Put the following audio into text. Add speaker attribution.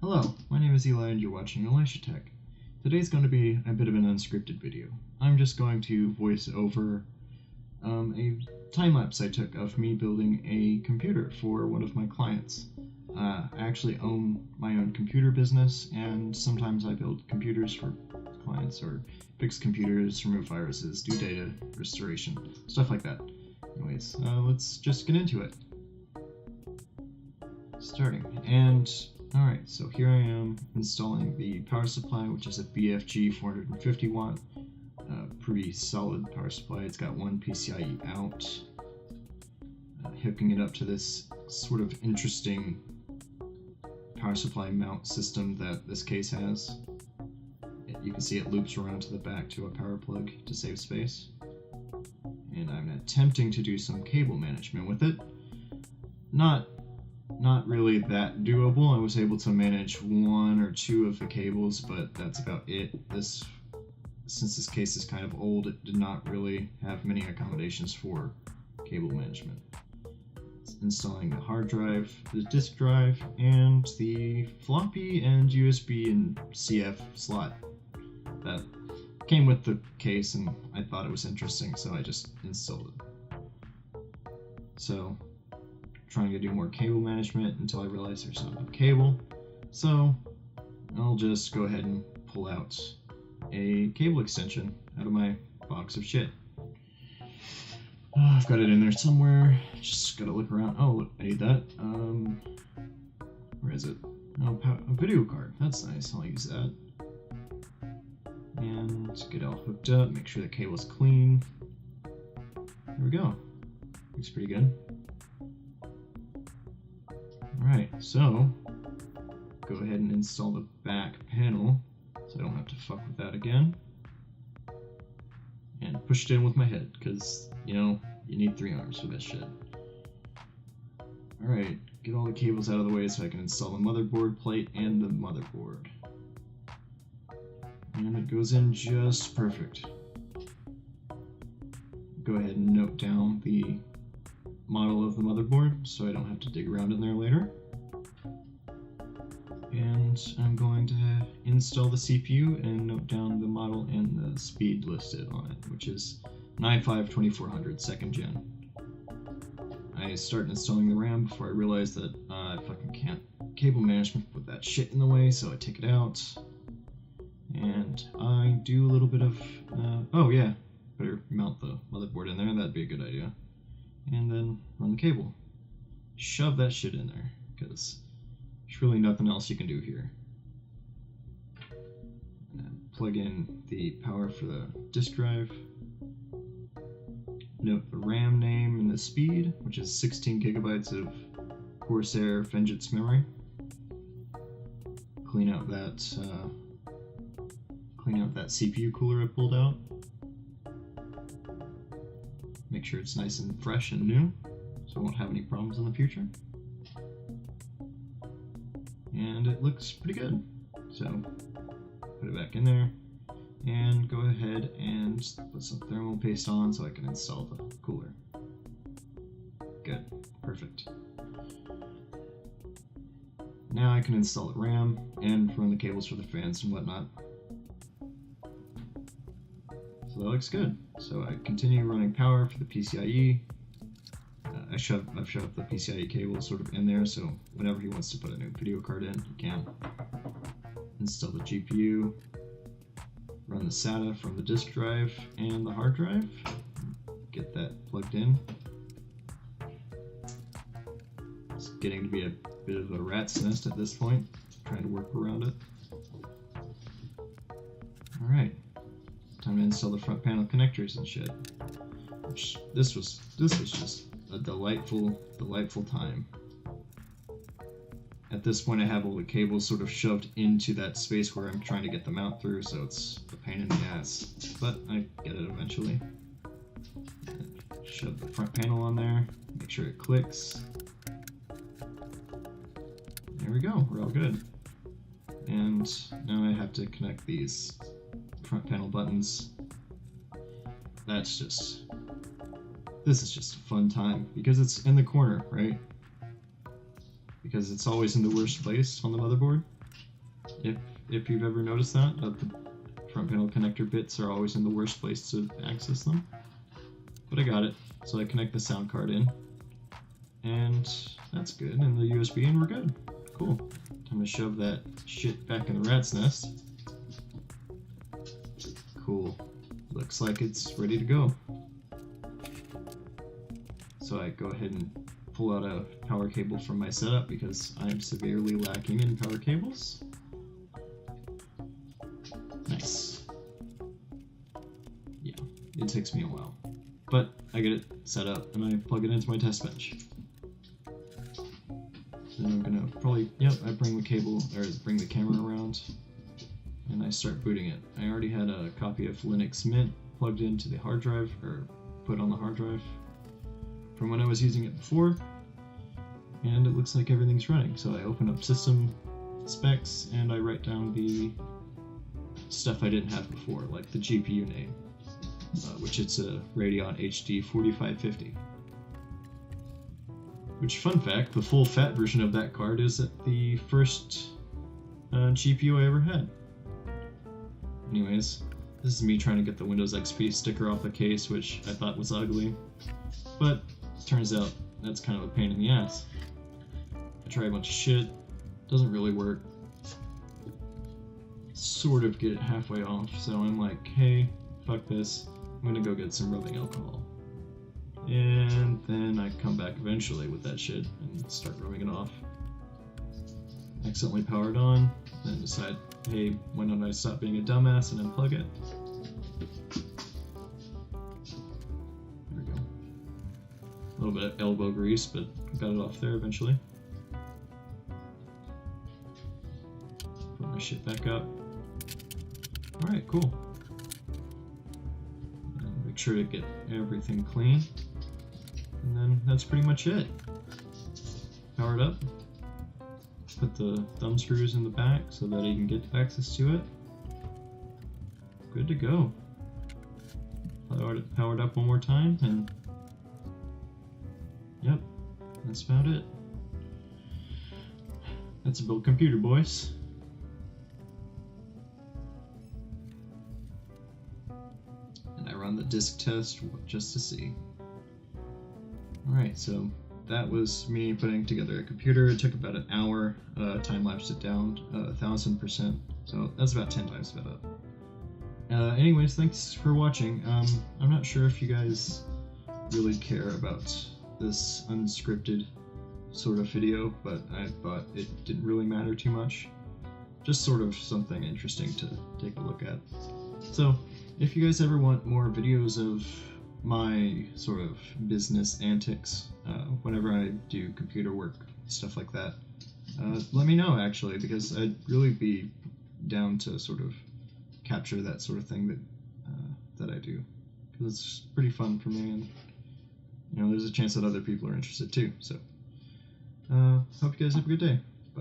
Speaker 1: Hello, my name is Eli and you're watching Elisha Tech. Today's going to be a bit of an unscripted video. I'm just going to voice over a time-lapse I took of me building a computer for one of my clients. I actually own my own computer business, and sometimes I build computers for clients, or fix computers, remove viruses, do data restoration, stuff like that. Anyways, let's just get into it. Starting, and alright, so here I am installing the power supply, which is a BFG 450 watt, pretty solid power supply. It's got one PCIe out, hooking it up to this sort of interesting power supply mount system that this case has. You can see it loops around to the back to a power plug to save space. And I'm attempting to do some cable management with it. Not really that doable. I was able to manage one or two of the cables, but that's about it. Since this case is kind of old, it did not really have many accommodations for cable management. It's installing the hard drive, the disk drive, and the floppy and USB and CF slot that came with the case, and I thought it was interesting, so I just installed it. So, trying to do more cable management until I realize there's not enough cable, so I'll just go ahead and pull out a cable extension out of my box of shit. I've got it in there somewhere, just gotta look around. Oh, look, I need that. Where is it? Oh, a video card, that's nice, I'll use that. And get it all hooked up, make sure the cable's clean. There we go, looks pretty good. Alright, so go ahead and install the back panel so I don't have to fuck with that again. And push it in with my head, because, you know, you need 3 arms for this shit. Alright, get all the cables out of the way so I can install the motherboard plate and the motherboard. And it goes in just perfect. Go ahead and note down the model of the motherboard so I don't have to dig around in there later. And I'm going to install the CPU and note down the model and the speed listed on it, which is 95-2400 2nd gen. I start installing the RAM before I realize that I fucking can't cable management with that shit in the way, so I take it out. And I do a little bit of, oh yeah, better mount the motherboard in there, that'd be a good idea. And then run the cable. Shove that shit in there, because there's really nothing else you can do here. And then plug in the power for the disk drive. Note the RAM name and the speed, which is 16 gigabytes of Corsair Vengeance memory. Clean out that CPU cooler I pulled out. Make sure it's nice and fresh and new, so I won't have any problems in the future. And it looks pretty good. So, put it back in there, and go ahead and put some thermal paste on so I can install the cooler. Good, perfect. Now I can install the RAM and run the cables for the fans and whatnot. So that looks good. So I continue running power for the PCIe. I've shoved the PCIe cable sort of in there, so whenever he wants to put a new video card in, he can. Install the GPU, run the SATA from the disk drive and the hard drive, get that plugged in. It's getting to be a bit of a rat's nest at this point, trying to work around it. Alright. Time to install the front panel connectors and shit. Which, this was just a delightful time. At this point I have all the cables sort of shoved into that space where I'm trying to get the mount through, so it's a pain in the ass. But I get it eventually. Shove the front panel on there, make sure it clicks. There we go, we're all good. And now I have to connect these front panel buttons. This is just a fun time because it's in the corner, right? Because it's always in the worst place on the motherboard. if you've ever noticed that the front panel connector bits are always in the worst place to access them. But I got it, so I connect the sound card in, and that's good, and the USB, and we're good. Cool. Time to shove that shit back in the rat's nest. Cool. Looks like it's ready to go. So I go ahead and pull out a power cable from my setup because I'm severely lacking in power cables. Nice. Yeah, it takes me a while. But I get it set up and I plug it into my test bench. Then I'm gonna probably, I bring the cable, or bring the camera around, and I start booting it. I already had a copy of Linux Mint plugged into the hard drive, or put on the hard drive from when I was using it before, and it looks like everything's running. So I open up system specs and I write down the stuff I didn't have before, like the GPU name, which it's a Radeon HD 4550. Which, fun fact, the full fat version of that card is the first GPU I ever had. Anyways, this is me trying to get the Windows XP sticker off the case, which I thought was ugly, but turns out that's kind of a pain in the ass. I try a bunch of shit, doesn't really work. Sort of get it halfway off, so I'm like, hey, fuck this, I'm gonna go get some rubbing alcohol. And then I come back eventually with that shit and start rubbing it off. Accidentally powered on, then decide, hey, why don't I stop being a dumbass and unplug it? There we go. A little bit of elbow grease, but got it off there eventually. Put my shit back up. Alright, cool. And make sure to get everything clean. And then that's pretty much it. Power it up. Put the thumb screws in the back so that you can get access to it. Good to go. Powered up one more time, and yep, that's about it. That's a build computer, boys. And I run the disk test just to see. Alright, so that was me putting together a computer. It took about an hour, time-lapsed it down 1,000%, so that's about 10 times sped up. Anyways, thanks for watching. I'm not sure if you guys really care about this unscripted sort of video, but I thought it didn't really matter too much. Just sort of something interesting to take a look at. So, if you guys ever want more videos of my sort of business antics, whenever I do computer work, stuff like that, let me know, actually, because I'd really be down to sort of capture that sort of thing that I do, because it's pretty fun for me, and there's a chance that other people are interested too. So hope you guys have a good day.